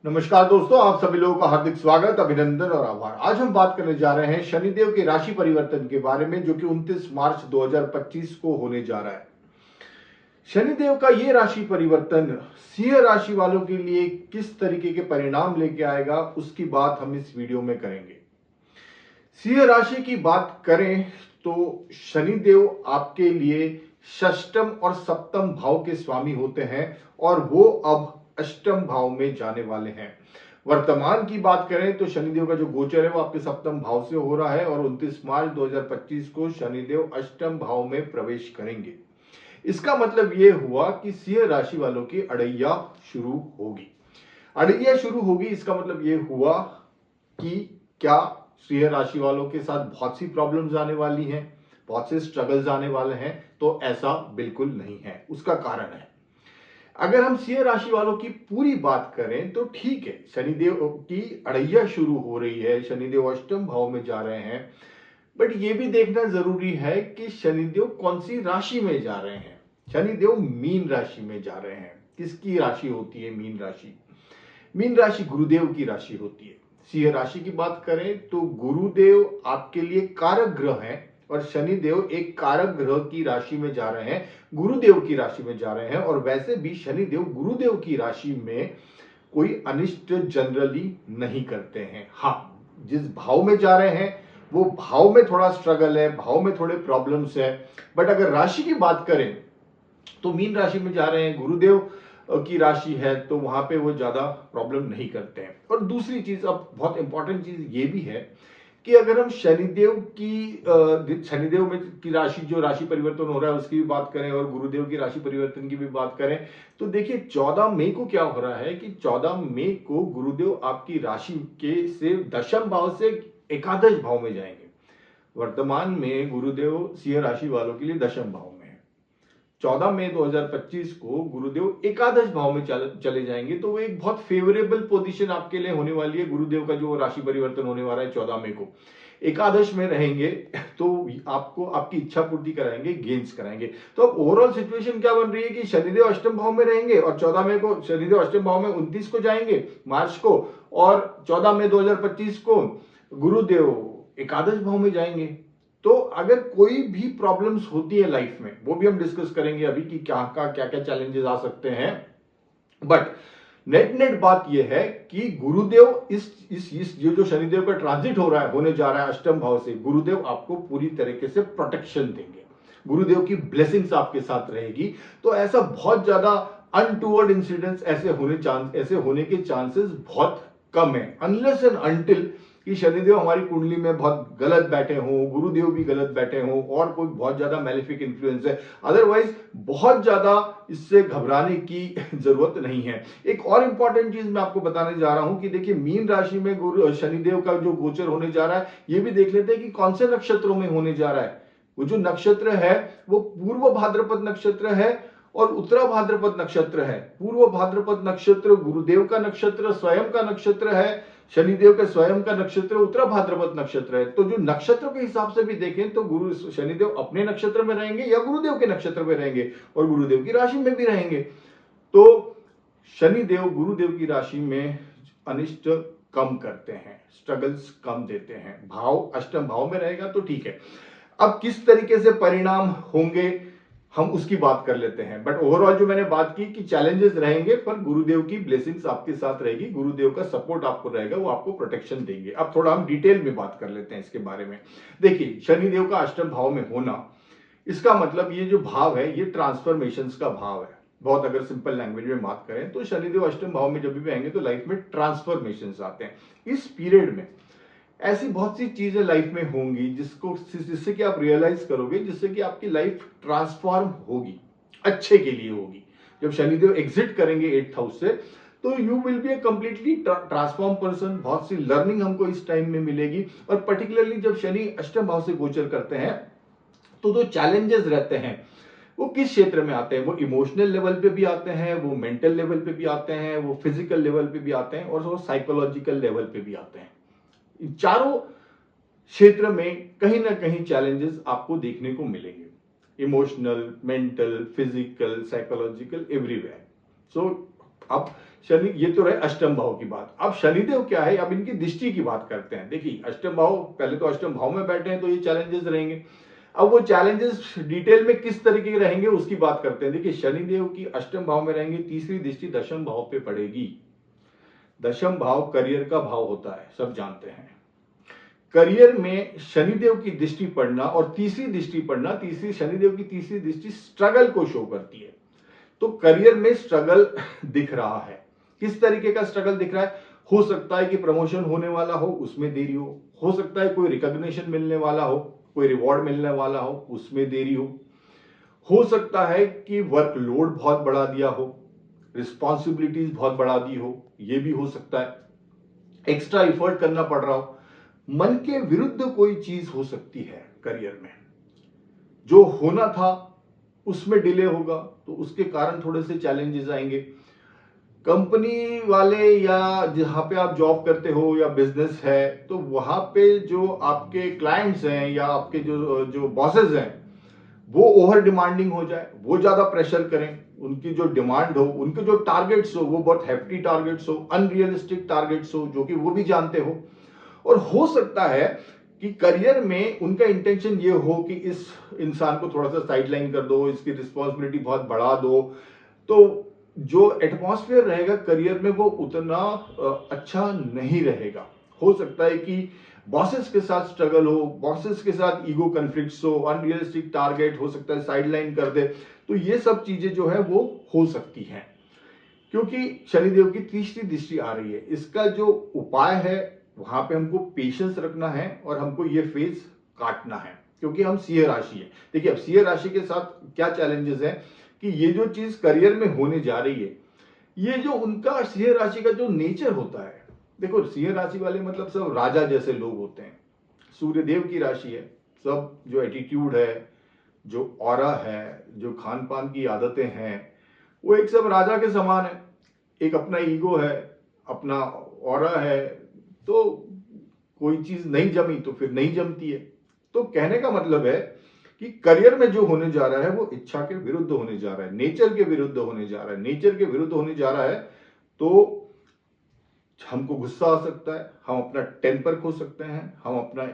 नमस्कार दोस्तों, आप सभी लोगों का हार्दिक स्वागत, अभिनंदन और आभार। आज हम बात करने जा रहे हैं शनिदेव के राशि परिवर्तन के बारे में, जो कि 29 मार्च 2025 को होने जा रहा है। शनिदेव का ये राशि परिवर्तन सिंह राशि वालों के लिए किस तरीके के परिणाम लेके आएगा, उसकी बात हम इस वीडियो में करेंगे। सिंह राशि की बात करें तो शनिदेव आपके लिए षष्टम और सप्तम भाव के स्वामी होते हैं और वो अब अष्टम भाव में जाने वाले हैं। वर्तमान की बात करें तो शनिदेव का जो गोचर है वो आपके सप्तम भाव से हो रहा है और 29 मार्च 2025 को शनिदेव अष्टम भाव में प्रवेश करेंगे। इसका मतलब ये हुआ कि सिंह राशि वालों की अड़ैया शुरू होगी। अड़ैया शुरू होगी इसका मतलब ये हुआ कि क्या सिंह राशि वालों के साथ बहुत सी प्रॉब्लम्स आने वाली हैं, बहुत से स्ट्रगल्स आने वाले हैं? तो ऐसा बिल्कुल नहीं है। उसका कारण है, अगर हम सिंह राशि वालों की पूरी बात करें तो ठीक है, शनिदेव की अड़ैया शुरू हो रही है, शनिदेव अष्टम भाव में जा रहे हैं, बट ये भी देखना जरूरी है कि शनिदेव कौन सी राशि में जा रहे हैं। शनिदेव मीन राशि में जा रहे हैं। किसकी राशि होती है मीन राशि? मीन राशि गुरुदेव की राशि होती है। सिंह राशि की बात करें तो गुरुदेव आपके लिए कारक ग्रह हैं और शनिदेव एक कारक ग्रह की राशि में जा रहे हैं, गुरुदेव की राशि में जा रहे हैं। और वैसे भी शनिदेव गुरुदेव की राशि में कोई अनिष्ट जनरली नहीं करते हैं। हाँ, जिस भाव में जा रहे हैं वो भाव में थोड़ा स्ट्रगल है, भाव में थोड़े प्रॉब्लम्स है, बट अगर राशि की बात करें तो मीन राशि में जा रहे हैं, गुरुदेव की राशि है, तो वहां पे वो ज्यादा प्रॉब्लम नहीं करते हैं। और दूसरी चीज, अब बहुत इंपॉर्टेंट चीज ये भी है कि अगर हम शनिदेव में की राशि, जो राशि परिवर्तन हो रहा है उसकी भी बात करें और गुरुदेव की राशि परिवर्तन की भी बात करें तो देखिए 14 मई को क्या हो रहा है कि 14 मई को गुरुदेव आपकी राशि के से दशम भाव से एकादश भाव में जाएंगे। वर्तमान में गुरुदेव सिंह राशि वालों के लिए दशम भाव में है। 14 मई 2025 को गुरुदेव एकादश भाव में चले जाएंगे, तो वो एक बहुत फेवरेबल पोजीशन आपके लिए होने वाली है। गुरुदेव का जो राशि परिवर्तन होने वाला है 14 मई को, एकादश में रहेंगे तो आपको आपकी इच्छा पूर्ति कराएंगे, गेन्स कराएंगे। तो अब ओवरऑल सिचुएशन क्या बन रही है कि शनिदेव अष्टम भाव में रहेंगे और 14 मई को शनिदेव अष्टम भाव में 29 को जाएंगे मार्च को, और 14 मई 2025 को गुरुदेव एकादश भाव में जाएंगे। तो अगर कोई भी प्रॉब्लम्स होती है लाइफ में, वो भी हम डिस्कस करेंगे अभी कि क्या क्या चैलेंजेस आ सकते हैं। बट नेट बात यह है कि गुरुदेव इस जो शनिदेव का ट्रांजिट हो रहा है, होने जा रहा है अष्टम भाव से, गुरुदेव आपको पूरी तरीके से प्रोटेक्शन देंगे, गुरुदेव की ब्लेसिंग्स आपके साथ रहेगी। तो ऐसा बहुत ज्यादा अनटूवर्ड इंसिडेंट्स ऐसे होने के चांसेस बहुत कम है, अनलेस एंड अनटिल कि शनिदेव हमारी कुंडली में बहुत गलत बैठे हों, गुरुदेव भी गलत बैठे हों और कोई बहुत ज्यादा मैलेफिक इन्फ्लुएंस है। अदरवाइज बहुत ज्यादा इससे घबराने की जरूरत नहीं है। एक और इंपॉर्टेंट चीज मैं आपको बताने जा रहा हूं कि देखिए मीन राशि में गुरु शनिदेव का जो गोचर होने जा रहा है, ये भी देख लेते हैं कि कौन से नक्षत्रों में होने जा रहा है। वो जो नक्षत्र है वो पूर्व भाद्रपद नक्षत्र है और उत्तरा भाद्रपद नक्षत्र है। पूर्व भाद्रपद नक्षत्र गुरुदेव का नक्षत्र, स्वयं का नक्षत्र है, शनिदेव का स्वयं का नक्षत्र उत्तरा भाद्रपद नक्षत्र है। तो जो नक्षत्र के हिसाब से भी देखें तो गुरु शनिदेव अपने नक्षत्र में रहेंगे या गुरुदेव के नक्षत्र में रहेंगे और गुरुदेव की राशि में भी रहेंगे। तो शनिदेव गुरुदेव की राशि में अनिष्ट कम करते हैं, स्ट्रगल्स कम देते हैं। भाव अष्टम भाव में रहेगा तो ठीक है। अब किस तरीके से परिणाम होंगे हम उसकी बात कर लेते हैं। बट ओवरऑल जो मैंने बात की कि चैलेंजेस रहेंगे, पर गुरुदेव की ब्लेसिंग्स आपके साथ रहेगी, गुरुदेव का सपोर्ट आपको रहेगा, वो आपको प्रोटेक्शन देंगे। अब थोड़ा हम डिटेल में बात कर लेते हैं इसके बारे में। देखिए, शनिदेव का अष्टम भाव में होना, इसका मतलब ये जो भाव है ये ट्रांसफॉर्मेशंस का भाव है। बहुत अगर सिंपल लैंग्वेज में बात करें तो शनिदेव अष्टम भाव में जब भी आएंगे तो लाइफ में ट्रांसफॉर्मेशंस आते हैं। इस पीरियड में ऐसी बहुत सी चीजें लाइफ में होंगी जिससे कि आप रियलाइज करोगे, जिससे कि आपकी लाइफ ट्रांसफॉर्म होगी, अच्छे के लिए होगी। जब शनिदेव एग्जिट करेंगे 8th हाउस से तो you will be A completely transform person. बहुत सी लर्निंग हमको इस टाइम में मिलेगी। और पर्टिकुलरली जब शनि अष्टम भाव से गोचर करते हैं तो जो चैलेंजेस रहते हैं वो किस क्षेत्र में आते हैं? वो इमोशनल लेवल पे भी आते हैं, वो मेंटल लेवल पे भी आते हैं, वो फिजिकल लेवल पे भी आते हैं और वो साइकोलॉजिकल लेवल पे भी आते हैं। चारों क्षेत्र में कहीं ना कहीं चैलेंजेस आपको देखने को मिलेंगे, emotional, mental, physical, psychological, everywhere. So अब शनि, ये तो रहे अष्टम भाव की बात। अब शनिदेव क्या है, अब इनकी दृष्टि की बात करते हैं। देखिए अष्टम भाव, पहले तो अष्टम भाव में बैठे हैं तो ये चैलेंजेस रहेंगे। अब वो चैलेंजेस डिटेल में किस तरीके के रहेंगे उसकी बात करते हैं। देखिए शनिदेव की अष्टम भाव में रहेंगे, तीसरी दृष्टि दशम भाव पे पड़ेगी। दशम भाव करियर का भाव होता है, सब जानते हैं। करियर में शनिदेव की दृष्टि पड़ना और तीसरी दृष्टि पड़ना, तीसरी शनिदेव की तीसरी दृष्टि स्ट्रगल को शो करती है। तो करियर में स्ट्रगल दिख रहा है। किस तरीके का स्ट्रगल दिख रहा है? हो सकता है कि प्रमोशन होने वाला हो, उसमें देरी हो सकता है कोई रिकॉग्निशन मिलने वाला हो, कोई रिवॉर्ड मिलने वाला हो, उसमें देरी हो सकता है कि वर्कलोड बहुत बढ़ा दिया हो, रिस्पॉन्सिबिलिटीज बहुत बढ़ा दी हो, यह भी हो सकता है। एक्स्ट्रा एफर्ट करना पड़ रहा हो, मन के विरुद्ध कोई चीज हो सकती है। करियर में जो होना था उसमें डिले होगा, तो उसके कारण थोड़े से चैलेंजेस आएंगे। कंपनी वाले या जहां पे आप जॉब करते हो या बिजनेस है, तो वहां पे जो आपके क्लाइंट्स हैं या आपके जो जो बॉसेस हैं, वो ओवर डिमांडिंग हो जाए, वो ज्यादा प्रेशर करें, उनकी जो डिमांड हो, उनके जो टारगेट्स हो वो बहुत हेफ्टी टारगेट्स हो, अनरियलिस्टिक टारगेट्स हो, जो कि वो भी जानते हो। और हो सकता है कि करियर में उनका इंटेंशन ये हो कि इस इंसान को थोड़ा सा साइडलाइन कर दो, इसकी रिस्पॉन्सिबिलिटी बहुत बढ़ा दो। तो जो एटमॉस्फेयर रहेगा करियर में वो उतना अच्छा नहीं रहेगा। हो सकता है कि बॉसेस के साथ स्ट्रगल हो, बॉसेस के साथ ईगो कन्फ्लिक्ट्स हो, अनरियलिस्टिक टारगेट हो सकता है साइडलाइन कर दे। तो ये सब चीजें जो है वो हो सकती हैं, क्योंकि शनिदेव की तीसरी दृष्टि आ रही है। इसका जो उपाय है वहां पे हमको पेशेंस रखना है और हमको ये फेज काटना है, क्योंकि हम सिंह राशि है। देखिए अब सिंह राशि के साथ क्या चैलेंजेस है कि ये जो चीज करियर में होने जा रही है, ये जो उनका सिंह राशि का जो नेचर होता है, देखो सिंह राशि वाले मतलब सब राजा जैसे लोग होते हैं, सूर्यदेव की राशि है। सब जो एटीट्यूड है, जो ऑरा है, जो खान पान की आदतें हैं, वो एक सब राजा के समान है। एक अपना ईगो है, अपना ऑरा है। तो कोई चीज नहीं जमी तो फिर नहीं जमती है। तो कहने का मतलब है कि करियर में जो होने जा रहा है वो इच्छा के विरुद्ध होने जा रहा है, नेचर के विरुद्ध होने जा रहा है। नेचर के विरुद्ध होने जा रहा है तो हमको गुस्सा आ सकता है, हम अपना टेम्पर खो सकते हैं, हम अपना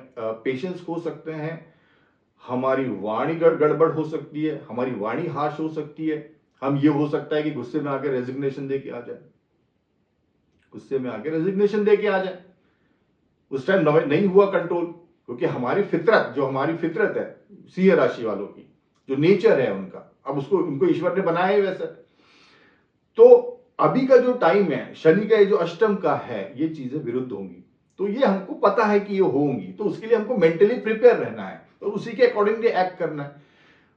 पेशेंस खो सकते हैं, हमारी वाणी गड़बड़ हो सकती है, हमारी वाणी हार्श हो सकती है। हम ये हो सकता है कि गुस्से में आके रेजिग्नेशन दे के आ जाए, गुस्से में आके रेजिग्नेशन दे के आ जाए। उस टाइम नहीं हुआ कंट्रोल, क्योंकि हमारी फितरत, जो हमारी फितरत है सिंह राशि वालों की, जो नेचर है उनका, अब उसको उनको ईश्वर ने बनाया है वैसे। तो अभी का जो टाइम है शनि का, ये जो अष्टम का है, ये चीजें विरुद्ध होंगी। तो ये हमको पता है कि ये होंगी, तो उसके लिए हमको मेंटली प्रिपेयर रहना है और उसी के अकॉर्डिंगली एक्ट करना है।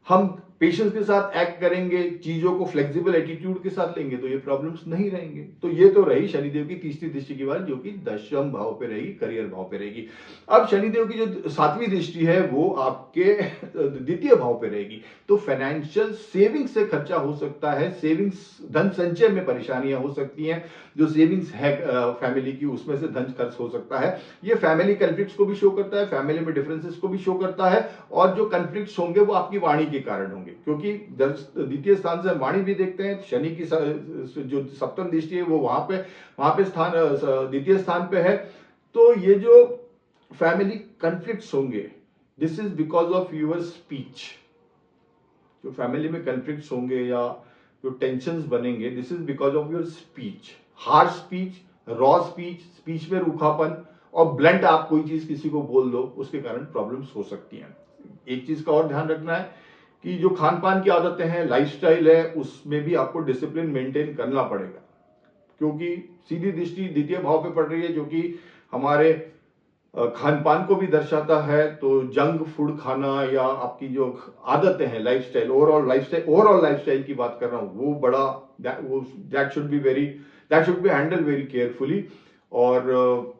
हम पेशेंस के साथ एक्ट करेंगे, चीजों को फ्लेक्सिबल एटीट्यूड के साथ लेंगे, तो ये प्रॉब्लम्स नहीं रहेंगे। तो ये तो रही शनिदेव की तीसरी दृष्टि की बात, जो कि दशम भाव पे रहेगी, करियर भाव पे रहेगी। अब शनिदेव की जो सातवीं दृष्टि है वो आपके द्वितीय भाव पे रहेगी। तो फाइनेंशियल सेविंग्स से खर्चा हो सकता है, सेविंग्स धन संचय में परेशानियां हो सकती हैं। जो सेविंग्स है फैमिली की, उसमें से धन खर्च हो सकता है। ये फैमिली कन्फ्लिक्ट्स को भी शो करता है, फैमिली में डिफरेंसेस को भी शो करता है। और जो कन्फ्लिक्ट्स होंगे वो आपकी वाणी के कारण होंगे, क्योंकि द्वितीय स्थान से वाणी भी देखते हैं। शनि की जो सप्तम दृष्टि है वो वहां पे स्थान द्वितीय स्थान पे है। तो ये जो फैमिली कन्फ्लिक्ट्स होंगे, this is because of your speech. जो फैमिली में कन्फ्लिक्ट्स होंगे या जो टेंशंस बनेंगे, this is because of your speech. Harsh speech, raw speech, speech में रूखापन और ब्लंट आप कोई चीज किसी को बोल दो, उसके कारण प्रॉब्लम्स हो सकती हैं। एक चीज का और ध्यान रखना है कि जो खान पान की आदतें हैं, लाइफस्टाइल है, उसमें भी आपको डिसिप्लिन मेंटेन करना पड़ेगा, क्योंकि सीधी दृष्टि द्वितीय भाव पे पड़ रही है, जो कि हमारे खान पान को भी दर्शाता है। तो जंक फूड खाना या आपकी जो आदतें हैं, लाइफस्टाइल, ओवरऑल लाइफस्टाइल की बात कर रहा हूं, वो बड़ा that should be handle very carefully. और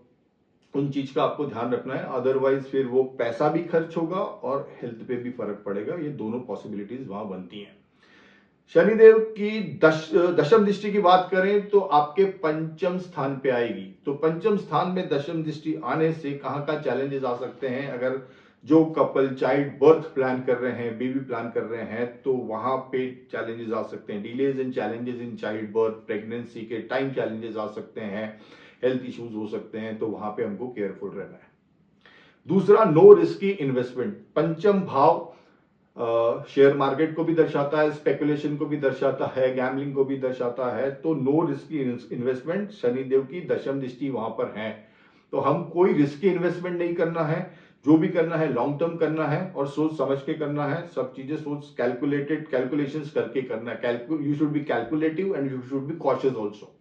उन चीज का आपको ध्यान रखना है, अदरवाइज फिर वो पैसा भी खर्च होगा और हेल्थ पे भी फर्क पड़ेगा। ये दोनों पॉसिबिलिटीज वहां बनती हैं। शनिदेव की दशम दृष्टि की बात करें तो आपके पंचम स्थान पे आएगी। तो पंचम स्थान में दशम दृष्टि आने से कहां का चैलेंजेस आ सकते हैं, अगर जो कपल चाइल्ड बर्थ प्लान कर रहे हैं, बेबी प्लान कर रहे हैं, तो वहां पे चैलेंजेस आ सकते हैं, delays and challenges in child birth, pregnancy के टाइम चैलेंजेस आ सकते हैं, हेल्थ इश्यूज हो सकते हैं, तो वहां पे हमको केयरफुल रहना है। दूसरा, नो रिस्की इन्वेस्टमेंट। पंचम भाव शेयर मार्केट को भी दर्शाता है, स्पेकुलेशन को भी दर्शाता है, गैम्बलिंग को भी दर्शाता है, तो नो रिस्की इन्वेस्टमेंट, शनिदेव की दशम दृष्टि वहां पर है, तो हम कोई रिस्की इन्वेस्टमेंट नहीं करना है, जो भी करना है लॉन्ग टर्म करना है और सोच समझ के करना है, सब चीजें सोच कैलकुलेटेड कैलकुलेशंस करके करना है। You should be calculative and you should be cautious also.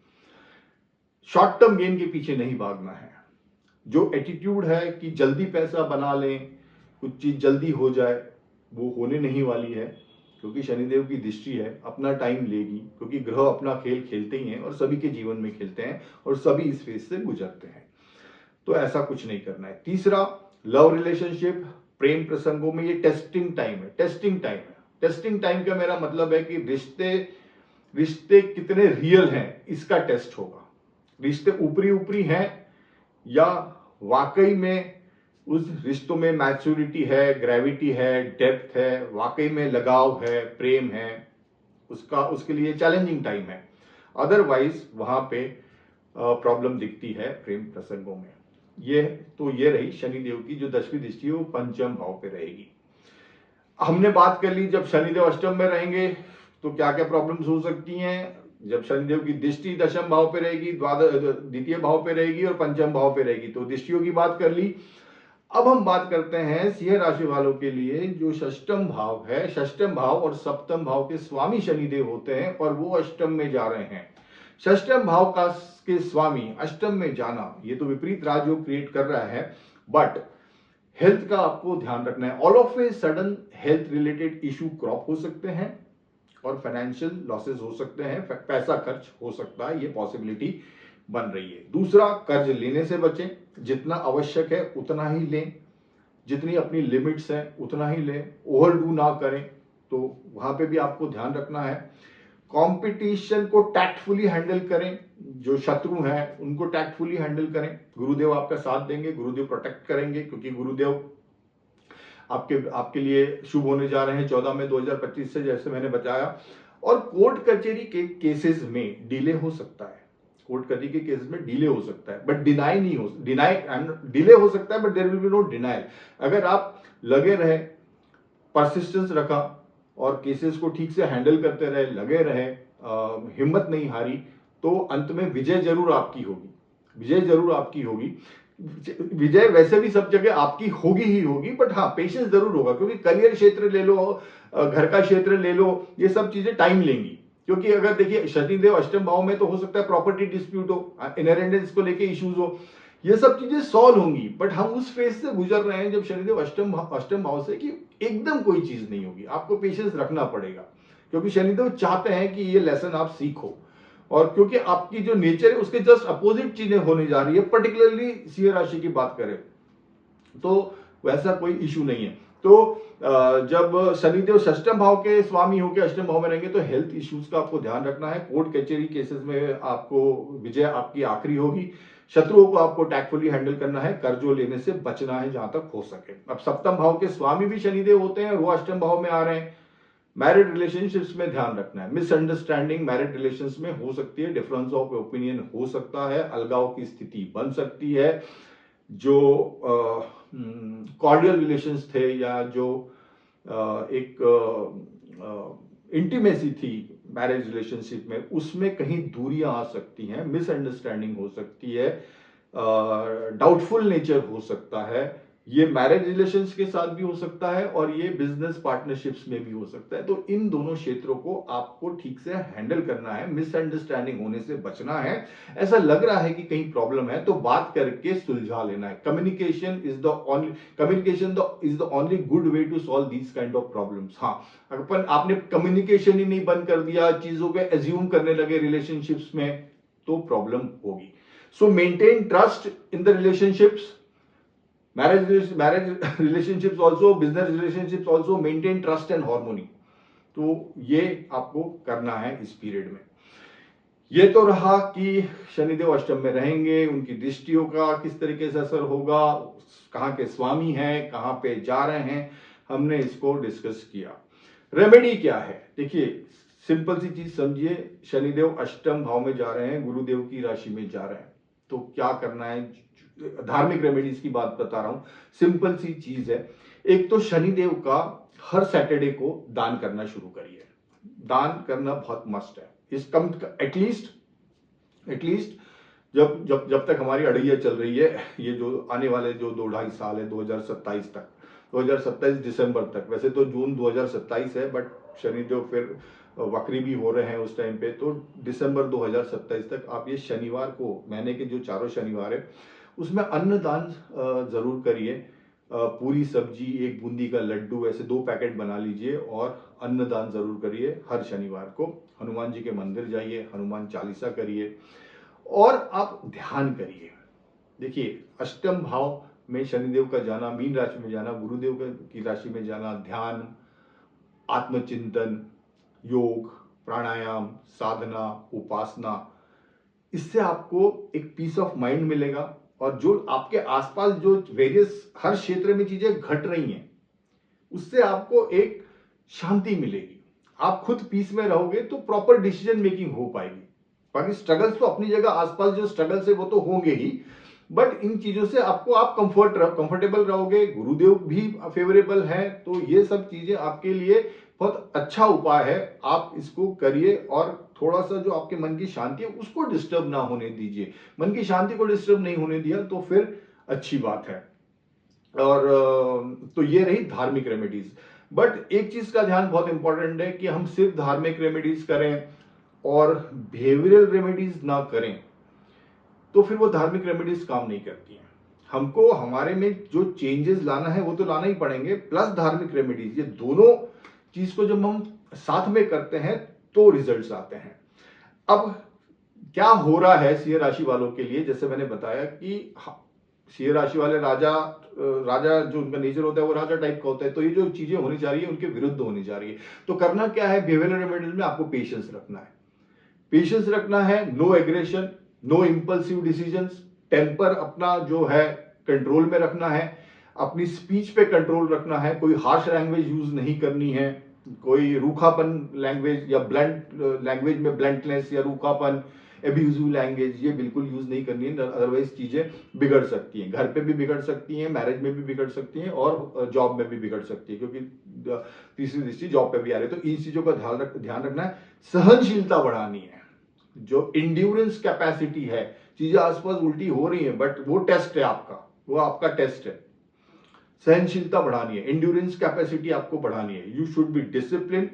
Short term gain के पीछे नहीं भागना है। जो एटीट्यूड है कि जल्दी पैसा बना लें, कुछ चीज जल्दी हो जाए, वो होने नहीं वाली है, क्योंकि शनिदेव की दृष्टि है, अपना टाइम लेगी, क्योंकि ग्रह अपना खेल खेलते ही हैं और सभी के जीवन में खेलते हैं और सभी इस फेज से गुजरते हैं, तो ऐसा कुछ नहीं करना है। तीसरा, लव रिलेशनशिप, प्रेम प्रसंगों में ये टेस्टिंग टाइम है। टेस्टिंग टाइम है, टेस्टिंग टाइम का मेरा मतलब है कि रिश्ते रिश्ते कितने रियल हैं, इसका टेस्ट होगा। रिश्ते ऊपरी ऊपरी हैं या वाकई में उस रिश्तों में मैच्योरिटी है, ग्रेविटी है, डेप्थ है, वाकई में लगाव है, प्रेम है, उसका उसके लिए चैलेंजिंग टाइम है। अदरवाइज वहां पे प्रॉब्लम दिखती है प्रेम प्रसंगों में। ये रही शनिदेव की जो दशमी दृष्टि है, वो पंचम भाव पे रहेगी। हमने बात कर ली जब शनिदेव अष्टम में रहेंगे तो क्या क्या प्रॉब्लम्स हो सकती हैं। जब शनिदेव की दृष्टि दशम भाव पे रहेगी, द्वितीय भाव पे रहेगी और पंचम भाव पे रहेगी, तो दृष्टियों की बात कर ली। अब हम बात करते हैं सिंह राशि वालों के लिए जो षष्टम भाव है। षष्टम भाव और सप्तम भाव के स्वामी शनिदेव होते हैं और वो अष्टम में जा रहे हैं। षष्टम भाव का के स्वामी अष्टम में जाना, ये तो विपरीत राजयोग क्रिएट कर रहा है, बट हेल्थ का आपको ध्यान रखना है। All of a sudden health related issue crop हो सकते हैं और फाइनेंशियल लॉसेस हो सकते हैं, पैसा खर्च हो सकता है, ये पॉसिबिलिटी बन रही है। दूसरा, कर्ज लेने से बचें, जितना आवश्यक है उतना ही लें, जितनी अपनी लिमिट्स है उतना ही लें, ओवर डू ना करें, तो वहां पे भी आपको ध्यान रखना है। कंपटीशन को टैक्टफुली हैंडल करें, जो शत्रु हैं उनको टैक्टफुली हैंडल करें, गुरुदेव आपका साथ देंगे, गुरुदेव प्रोटेक्ट करेंगे, क्योंकि गुरुदेव आपके लिए शुभ होने जा रहे हैं 14 मई 2025 से, जैसे मैंने बताया। और कोर्ट कचहरी के केसेस में डिले हो सकता है, कोर्ट कचहरी के केसेस में डिले हो सकता है, बट डिले हो सकता है, but there will be no denial. अगर आप लगे रहे, परसिस्टेंस रखा और केसेस को ठीक से हैंडल करते रहे, लगे रहे, हिम्मत नहीं हारी, तो अंत में विजय जरूर आपकी होगी, विजय जरूर आपकी होगी। विजय वैसे भी सब जगह आपकी होगी ही होगी, बट हाँ पेशेंस जरूर होगा, क्योंकि करियर क्षेत्र ले लो, घर का क्षेत्र ले लो, ये सब चीजें टाइम लेंगी। क्योंकि अगर देखिए शनिदेव अष्टम भाव में, तो हो सकता है प्रॉपर्टी डिस्प्यूट हो, इनहेरिटेंस को लेके इश्यूज हो, ये सब चीजें सॉल्व होंगी। बट हम उस फेज से गुजर रहे हैं जब शनिदेव अष्टम भाव से, कि एकदम कोई चीज नहीं होगी, आपको पेशेंस रखना पड़ेगा, क्योंकि शनिदेव चाहते हैं कि ये लेसन आप सीखो, और क्योंकि आपकी जो नेचर है उसके जस्ट अपोजिट चीजें होने जा रही है, पर्टिकुलरली सिंह राशि की बात करें तो वैसा कोई इशू नहीं है। तो जब शनिदेव षष्टम भाव के स्वामी होकर अष्टम भाव में रहेंगे, तो हेल्थ इश्यूज का आपको ध्यान रखना है। कोर्ट कचहरी केसेस में आपको विजय आपकी आखिरी होगी, शत्रुओं को आपको टैक्टफुली हैंडल करना है, कर्जों लेने से बचना है जहां तक हो सके। अब सप्तम भाव के स्वामी भी शनिदेव होते हैं और वो अष्टम भाव में आ रहे हैं। मैरिड रिलेशनशिप्स में ध्यान रखना है, मिसअंडरस्टैंडिंग मैरिड रिलेशंस में हो सकती है, डिफरेंस ऑफ ओपिनियन हो सकता है, अलगाव की स्थिति बन सकती है। जो कॉर्डियल रिलेशंस थे या जो एक इंटीमेसी थी मैरिज रिलेशनशिप में, उसमें कहीं दूरियां आ सकती हैं, मिसअंडरस्टैंडिंग हो सकती है, डाउटफुल नेचर हो सकता है। ये मैरिज रिलेशंस के साथ भी हो सकता है और ये बिजनेस पार्टनरशिप्स में भी हो सकता है। तो इन दोनों क्षेत्रों को आपको ठीक से हैंडल करना है, मिसअंडरस्टैंडिंग होने से बचना है। ऐसा लग रहा है कि कहीं प्रॉब्लम है तो बात करके सुलझा लेना है। Communication is the only good way to solve these kind of problems. हाँ, अपन आपने कम्युनिकेशन ही नहीं बंद कर दिया, चीजों को एज्यूम करने लगे रिलेशनशिप्स में, तो प्रॉब्लम होगी। सो maintain trust in the relationships, marriage relationships also, business relationships also, maintain trust and harmony। तो ये आपको करना है इस पीरियड में। ये तो रहा कि शनिदेव अष्टम में रहेंगे, उनकी दृष्टियों का किस तरीके से असर होगा, कहाँ के स्वामी हैं, कहाँ पे जा रहे हैं, हमने इसको डिस्कस किया। रेमेडी क्या है? देखिए, सिंपल सी चीज समझिए, शनिदेव अष्टम भाव में जा रहे हैं, गुरुदेव की राशि में जा रहे हैं, तो क्या करना है? धार्मिक रेमेडीज की बात बता रहा हूं, सिंपल सी चीज है। एक तो शनिदेव का हर सैटरडे को दान करना शुरू करिए। दान करना बहुत मस्ट है। इस कम एटलीस्ट जब जब जब तक हमारी अड़ैया चल रही है, ये जो आने वाले जो 2-2.5 साल है, 2027 तक, 2027 दिसंबर तक, वैसे तो जून 2027 है, बट शनिदेव फिर वक्री भी हो रहे हैं उस टाइम पे, तो दिसंबर 2027 तक आप ये शनिवार को, महीने के जो चारों शनिवार है, उसमें अन्नदान जरूर करिए। पूरी सब्जी, एक बूंदी का लड्डू, ऐसे 2 पैकेट बना लीजिए और अन्नदान जरूर करिए हर शनिवार को। हनुमान जी के मंदिर जाइए, हनुमान चालीसा करिए और आप ध्यान करिए। देखिए, अष्टम भाव में शनिदेव का जाना, मीन राशि में जाना, गुरुदेव की राशि में जाना, ध्यान, आत्मचिंतन, योग, प्राणायाम, साधना, उपासना, इससे आपको एक पीस ऑफ माइंड मिलेगा। और जो आपके आसपास जो वेरियस हर क्षेत्र में चीजें घट रही हैं, उससे आपको एक शांति मिलेगी। आप खुद पीस में रहोगे तो प्रॉपर डिसीजन मेकिंग हो पाएगी। बाकी स्ट्रगल्स तो अपनी जगह, आसपास जो स्ट्रगल्स है वो तो होंगे ही, बट इन चीजों से आपको, आप कंफर्टेबल रहोगे, गुरुदेव भी फेवरेबल है, तो ये सब चीजें आपके लिए बहुत अच्छा उपाय है। आप इसको करिए और थोड़ा सा जो आपके मन की शांति है उसको डिस्टर्ब ना होने दीजिए। मन की शांति को डिस्टर्ब नहीं होने दिया तो फिर अच्छी बात है। और तो ये रही धार्मिक रेमेडीज। बट एक चीज का ध्यान बहुत इंपॉर्टेंट है कि हम सिर्फ धार्मिक रेमेडीज करें और बिहेवियरल रेमेडीज ना करें, तो फिर वो धार्मिक रेमेडीज काम नहीं करती हैं। हमको हमारे में जो चेंजेस लाना है वो तो लाना ही पड़ेंगे, प्लस धार्मिक रेमेडीज, ये दोनों चीज को जब हम साथ में करते हैं तो रिजल्ट्स आते हैं। अब क्या हो रहा है सिंह राशि वालों के लिए, जैसे मैंने बताया कि सिंह राशि वाले राजा राजा जो उनका नेचर होता है वो राजा टाइप का होता है, तो ये जो चीजें होनी जा रही है उनके विरुद्ध होनी जा रही है। तो करना क्या है? बिहेवियरल रेमेडीज में आपको पेशेंस रखना है। पेशेंस रखना है, no aggression, no impulsive decisions, temper अपना जो है कंट्रोल में रखना है, अपनी स्पीच पे कंट्रोल रखना है, कोई हार्श लैंग्वेज यूज नहीं करनी है, कोई रूखापन लैंग्वेज या ब्लंट लैंग्वेज में ब्लंटनेस या रूखापन, एब्यूजिव लैंग्वेज, ये बिल्कुल यूज नहीं करनी है, अदरवाइज चीजें बिगड़ सकती हैं। घर पे भी बिगड़ सकती हैं, मैरिज में भी बिगड़ सकती हैं और जॉब में भी बिगड़ सकती है, क्योंकि तीसरी दृष्टि जॉब पे भी आ रही है। तो इन चीजों का ध्यान रखना है। सहनशीलता बढ़ानी है, जो इंड्योरेंस कैपेसिटी है, चीजें आसपास उल्टी हो रही हैं बट वो टेस्ट है आपका, वो आपका टेस्ट है। सहनशीलता बढ़ानी है, इंड्योरेंस कैपेसिटी आपको बढ़ानी है। You should be discipline,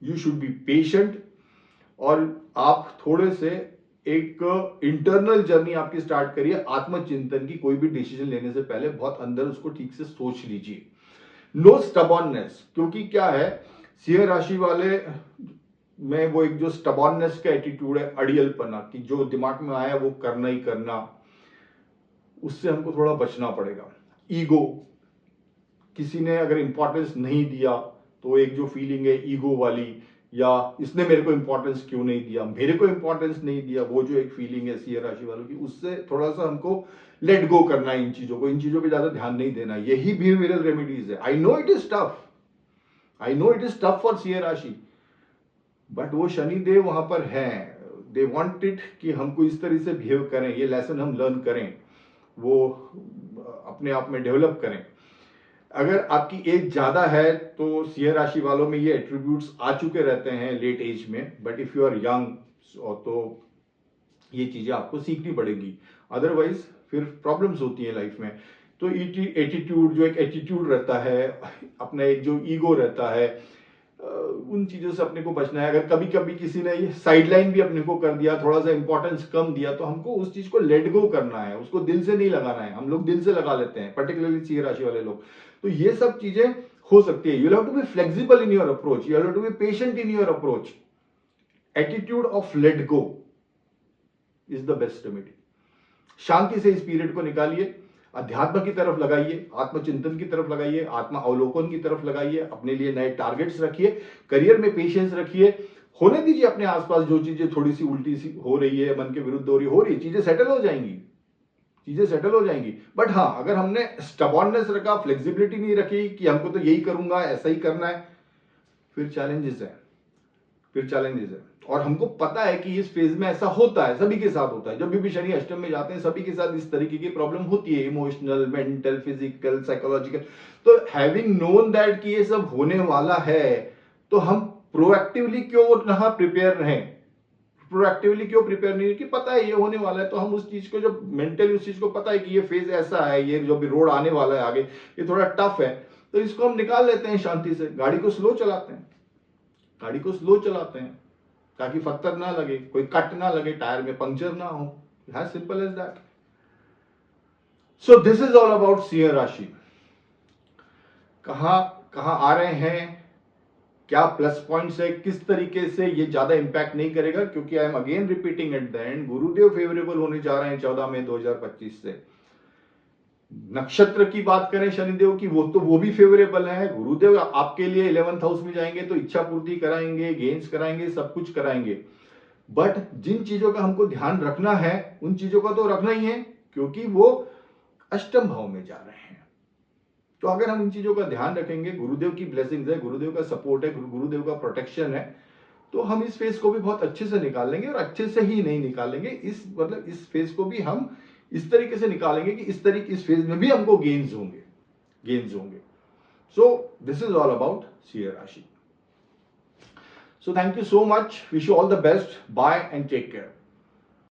you should be patient, और आप थोड़े से एक इंटरनल जर्नी आपकी स्टार्ट करिए आत्मचिंतन की। कोई भी डिसीजन लेने से पहले बहुत अंदर उसको ठीक से सोच लीजिए। नो स्टबॉर्ननेस, क्योंकि क्या है, सिंह राशि वाले में वो एक जो स्टबॉर्ननेस का एटीट्यूड है, अड़ियलपना, कि जो दिमाग में आया वो करना ही करना, उससे हमको थोड़ा बचना पड़ेगा। ईगो, किसी ने अगर इंपॉर्टेंस नहीं दिया तो एक जो फीलिंग है ईगो वाली, या इसने मेरे को इंपॉर्टेंस क्यों नहीं दिया, मेरे को इंपॉर्टेंस नहीं दिया, वो जो एक फीलिंग है सिंह राशि वालों की, उससे थोड़ा सा हमको लेट गो करना है। इन चीजों पे ज्यादा ध्यान नहीं देना। यही बिहेवियरल रेमेडीज है। I know it is tough, I know it is tough for Singh राशि, बट वो शनिदेव वहां पर हैं। दे वांटेड कि हमको इस तरह से बिहेव करें, ये लेसन हम लर्न करें, वो अपने आप में डेवलप करें। अगर आपकी एज ज्यादा है तो सिंह राशि वालों में ये एट्रीब्यूट्स आ चुके रहते हैं लेट एज में, but if you are young तो ये चीजें आपको सीखनी पड़ेगी, अदरवाइज फिर प्रॉब्लम्स होती हैं लाइफ में। तो एटीट्यूड, जो एक एटीट्यूड रहता है, अपना एक जो ईगो रहता है, उन चीजों से अपने को बचना है। अगर कभी कभी किसी ने साइडलाइन भी अपने को कर दिया, थोड़ा सा इंपॉर्टेंस कम दिया, तो हमको उस चीज को लेट गो करना है, उसको दिल से नहीं लगाना है। हम लोग दिल से लगा लेते हैं, पर्टिकुलरली सिंह राशि वाले लोग। तो ये सब चीजें हो सकती है। You have to be flexible in your approach, you have to be patient in your approach. Attitude of let go is the best remedy. शांति से इस पीरियड को निकालिए, अध्यात्म की तरफ लगाइए, आत्मचिंतन की तरफ लगाइए, आत्मा अवलोकन की तरफ लगाइए, अपने लिए नए टारगेट्स रखिए, करियर में पेशेंस रखिए, होने दीजिए अपने आसपास जो चीजें थोड़ी सी उल्टी सी हो रही है, मन के विरुद्ध हो रही है, चीजें सेटल हो जाएंगी, चीजें सेटल हो जाएंगी। बट हाँ, अगर हमने स्टबॉर्ननेस रखा, फ्लेक्सिबिलिटी नहीं रखी कि हमको तो यही करूंगा, ऐसा ही करना है, फिर चैलेंजेस है, फिर चैलेंजेस है। और हमको पता है कि इस फेज में ऐसा होता है, सभी के साथ होता है, जब भी शनि अष्टम में जाते हैं सभी के साथ इस तरीके की प्रॉब्लम होती है, इमोशनल, मेंटल, फिजिकल, साइकोलॉजिकल। तो हैविंग नोन दैट कि ये सब होने वाला है, तो हम प्रोएक्टिवली क्यों ना प्रिपेयर रहें, प्रोएक्टिवली क्यों प्रिपेयर नहीं, कि पता है ये होने वाला है, तो हम उस चीज को, जब मेंटली उस चीज को पता है कि ये फेज ऐसा है, ये जो भी रोड आने वाला है आगे ये थोड़ा टफ है, तो इसको हम निकाल लेते हैं शांति से, गाड़ी को स्लो चलाते हैं, गाड़ी को स्लो चलाते हैं ताकि पत्थर ना लगे, कोई कट ना लगे, टायर में पंक्चर ना हो, as simple as that. So this is all about सिंह राशि। कहां कहां आ रहे हैं, क्या प्लस पॉइंट्स है, किस तरीके से ये ज्यादा इंपैक्ट नहीं करेगा, क्योंकि I am again repeating at the end, Gurudev favourable होने जा रहे हैं 14 मई 2025 से। नक्षत्र की बात करें शनिदेव की, वो भी फेवरेबल है। गुरुदेव आपके लिए 11th हाउस में जाएंगे तो इच्छा पूर्ति कराएंगे, गेन्स कराएंगे, सब कुछ कराएंगे। बट जिन चीजों का हमको ध्यान रखना है उन चीजों का तो रखना ही है, क्योंकि वो अष्टम भाव में जा रहे हैं। तो अगर हम इन चीजों का ध्यान रखेंगे, गुरुदेव की ब्लेसिंग्स है, गुरुदेव का सपोर्ट है, गुरुदेव का प्रोटेक्शन है, तो हम इस फेज को भी बहुत अच्छे से निकाल लेंगे। और अच्छे से ही नहीं निकालेंगे, इस फेज को भी हम इस तरीके से निकालेंगे कि इस फेज में भी हमको गेन्स होंगे, गेन्स होंगे। सो दिस इज ऑल अबाउट सिंह राशि। So thank you so much. Wish you all the best. Bye and take care.